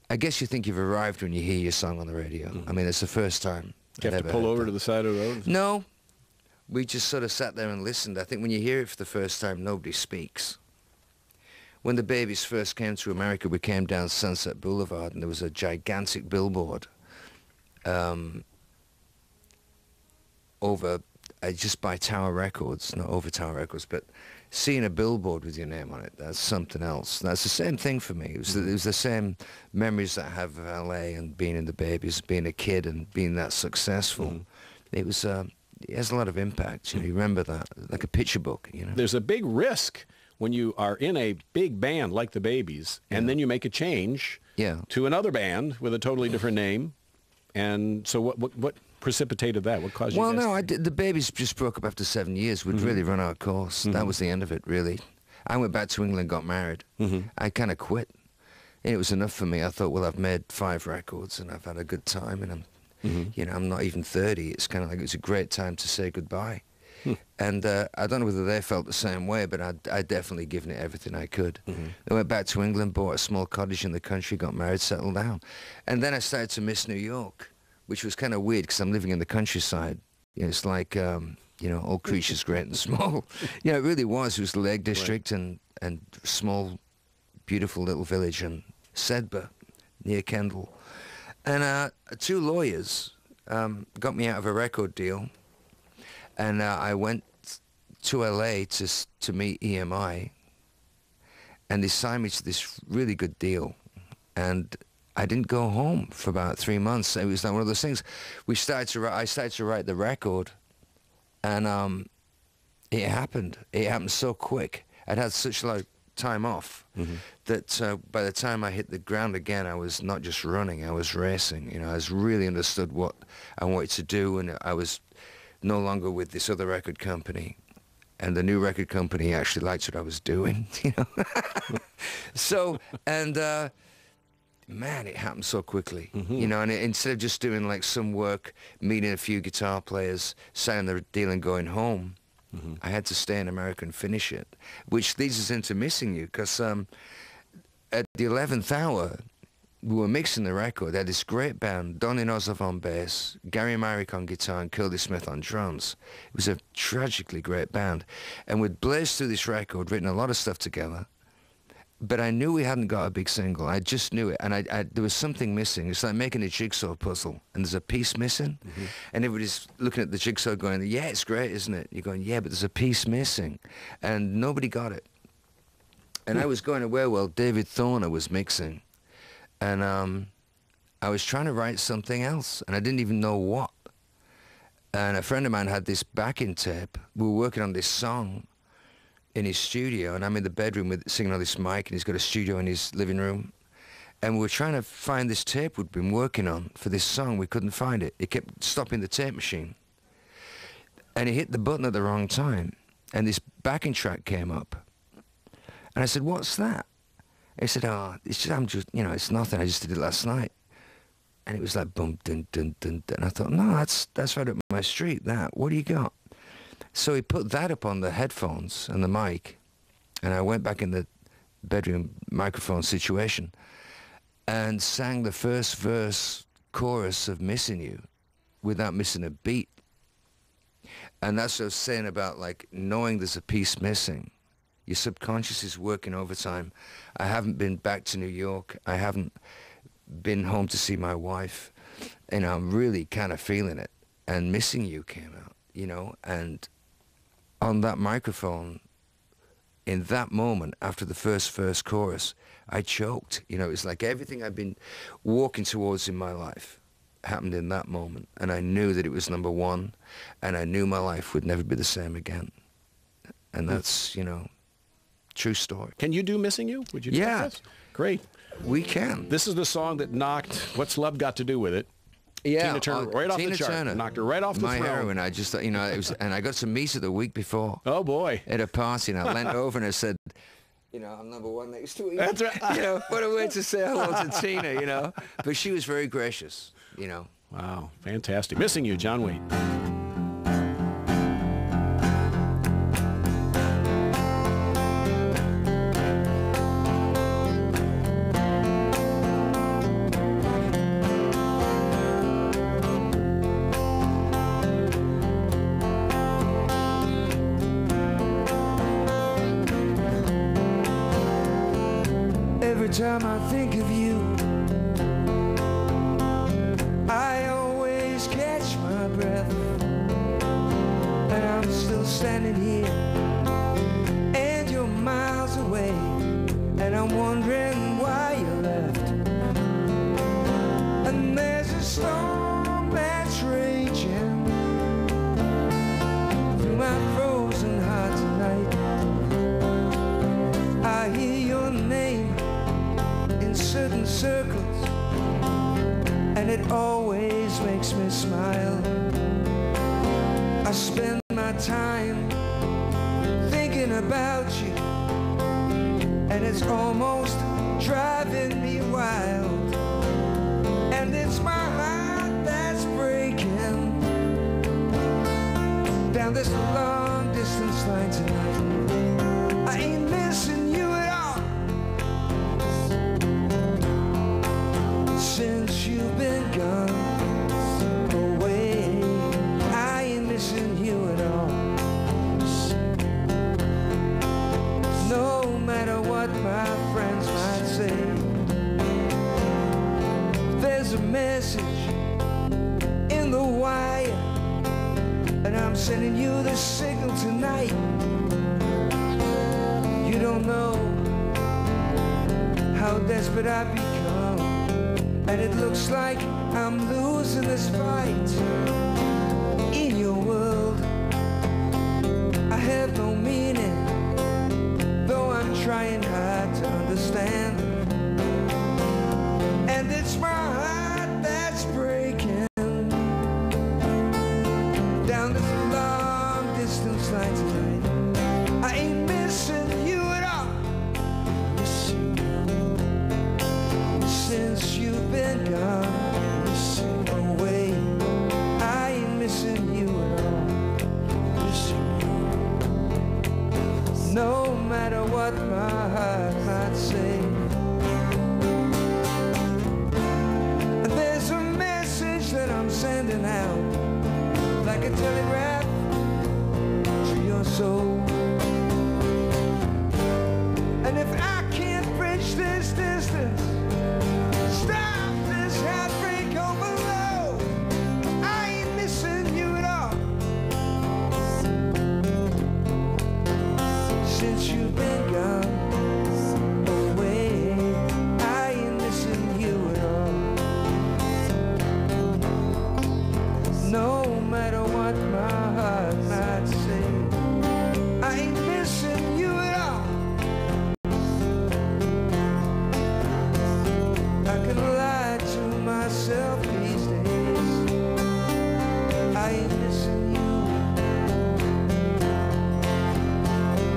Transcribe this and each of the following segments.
I guess you think you've arrived when you hear your song on the radio. I mean, it's the first time. You have to pull over to the side of the road? No. We just sort of sat there and listened. I think when you hear it for the first time, nobody speaks. When the Babies first came to America, we came down Sunset Boulevard, and there was a gigantic billboard over, just by Tower Records, not over Tower Records, but seeing a billboard with your name on it, that's something else. That's the same thing for me. It was the same memories that I have of LA and being in the Babies, being a kid and being that successful. It was, it has a lot of impact. You know, you remember that, like a picture book, you know. There's a big risk when you are in a big band like the Babies, and then you make a change to another band with a totally different name. And so what precipitated that? What caused you guys? Well, no, the Babies just broke up after 7 years. We'd really run our course. That was the end of it, really. I went back to England, got married. I kind of quit. And it was enough for me. I thought, well, I've made 5 records and I've had a good time, and I'm, you know, I'm not even 30. It's kind of like it's a great time to say goodbye. And I don't know whether they felt the same way, but I'd definitely given it everything I could. I went back to England, bought a small cottage in the country, got married, settled down. And then I started to miss New York, which was kind of weird because I'm living in the countryside. You know, it's like, you know, all creatures great and small. You know, it really was. It was the Lake District and small, beautiful little village in Sedbergh near Kendal. And 2 lawyers got me out of a record deal. And I went to LA to meet EMI, and they signed me to this really good deal. And I didn't go home for about 3 months. It was like one of those things. I started to write the record, and it happened. It happened so quick. I'd had such a lot of time off that by the time I hit the ground again, I was not just running, I was racing. You know, I was really understood what I wanted to do, and I was no longer with this other record company, and the new record company actually liked what I was doing, you know. So, and man, it happened so quickly, you know. And instead of just doing like some work, meeting a few guitar players, signing the deal and going home, I had to stay in America and finish it, which leads us into missing you, because at the 11th hour, we were mixing the record. They had this great band, Donny Nosov on bass, Gary Myrick on guitar, and Curly Smith on drums. It was a tragically great band. And we'd blazed through this record, written a lot of stuff together, but I knew we hadn't got a big single. I just knew it, and there was something missing. It's like making a jigsaw puzzle, and there's a piece missing, and everybody's looking at the jigsaw going, yeah, it's great, isn't it? You're going, yeah, but there's a piece missing, and nobody got it. And I was going away while David Thorner was mixing. And I was trying to write something else, and I didn't even know what. And a friend of mine had this backing tape. We were working on this song in his studio, and I'm in the bedroom singing on this mic, and he's got a studio in his living room. And we were trying to find this tape we'd been working on for this song. We couldn't find it. It kept stopping the tape machine. And he hit the button at the wrong time, and this backing track came up. And I said, what's that? He said, oh, I'm just, you know, it's nothing. I just did it last night. And it was like, boom, dun, dun, dun, dun. And I thought, no, that's right up my street, that. What do you got? So he put that up on the headphones and the mic. And I went back in the bedroom microphone situation and sang the first verse chorus of Missing You without missing a beat. And that's what I was saying about, like, knowing there's a piece missing. Your subconscious is working overtime. I haven't been back to New York. I haven't been home to see my wife. And I'm really kind of feeling it. And Missing You came out, you know. And on that microphone, in that moment, after the first chorus, I choked. You know, it's like everything I've been walking towards in my life happened in that moment. And I knew that it was number one. And I knew my life would never be the same again. And that's, you know, true story. Can you do Missing You? Would you do this? Great. We can. This is the song that knocked What's Love Got to Do with It. Yeah. Tina Turner, right off the chart. Turner, knocked her right off the throne. My heroine. I just, you know, it was, and I got to meet her the week before. Oh, boy. At a party, and I leant over and I said, you know, I'm number one next to you. That's right. You know, what a way to say hello to Tina, you know. But she was very gracious, you know. Wow. Fantastic. Missing You, John Waite. Every time I think of you, I always catch my breath, and I'm still standing here, and you're miles away, and I'm wondering why you left. And there's a storm that's raging through my frozen heart tonight. I hear your name in certain circles, and it always makes me smile. I spend my time thinking about you, and it's almost driving me wild. And it's my heart that's breaking down this long distance line tonight. I ain't missing you at all since you've been gone away. I ain't missing you at all. No matter what my friends might say, there's a message in the wire, and I'm sending you the signal tonight. You don't know how desperate I've become, and it looks like I'm losing this fight. In your world, I have no meaning, though I'm trying hard to understand. And it's my heart that's breaking down this long distance line tonight. I ain't missing you at all since you've been gone away. I ain't missing you at all. No matter what my heart might say. There's a message that I'm sending out, like a telegraph to your soul. And if I can't bridge this distance, stop this heartbreak on below, I ain't missing you at all since you've been gone away. I ain't missing you at all. No matter what my heart might say, I ain't missing you at all. I can lie to myself these days. I ain't missing you.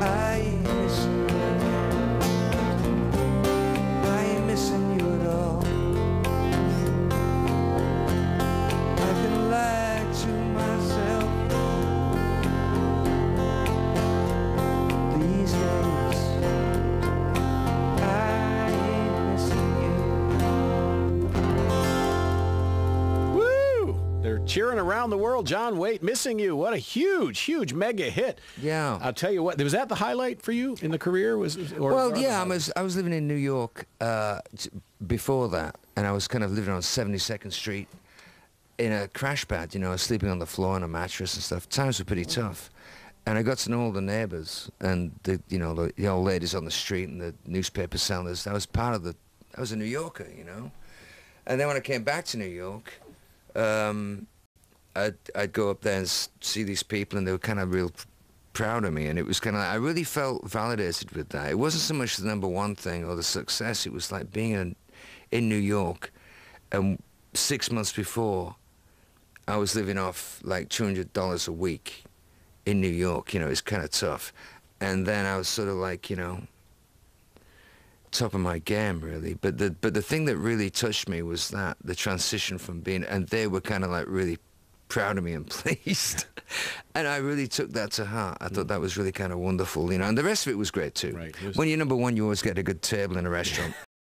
I ain't missing you. I ain't missing you at all. I can lie to myself these days. I ain't missing you. Woo! They're cheering around the world. John Waite, Missing You. What a huge, huge mega hit. Yeah. I'll tell you what, was that the highlight for you in the career? Well, yeah, I was living in New York before that, and I was kind of living on 72nd Street in a crash pad, you know, sleeping on the floor on a mattress and stuff. Times were pretty tough. And I got to know all the neighbors and the old ladies on the street and the newspaper sellers. I was a New Yorker, you know. And then when I came back to New York, I'd go up there and see these people, and they were kind of real proud of me. And it was kind of, I really felt validated with that. It wasn't so much the #1 thing or the success. It was like being in New York, and 6 months before, I was living off like $200 a week in New York. You know, it's kind of tough. And then I was sort of like, you know, top of my game, really. But the thing that really touched me was that the transition from being, and they were kind of like really proud of me and pleased. And I really took that to heart. I thought that was really kind of wonderful, you know. And the rest of it was great too. Right. When you're #1, you always get a good table in a restaurant.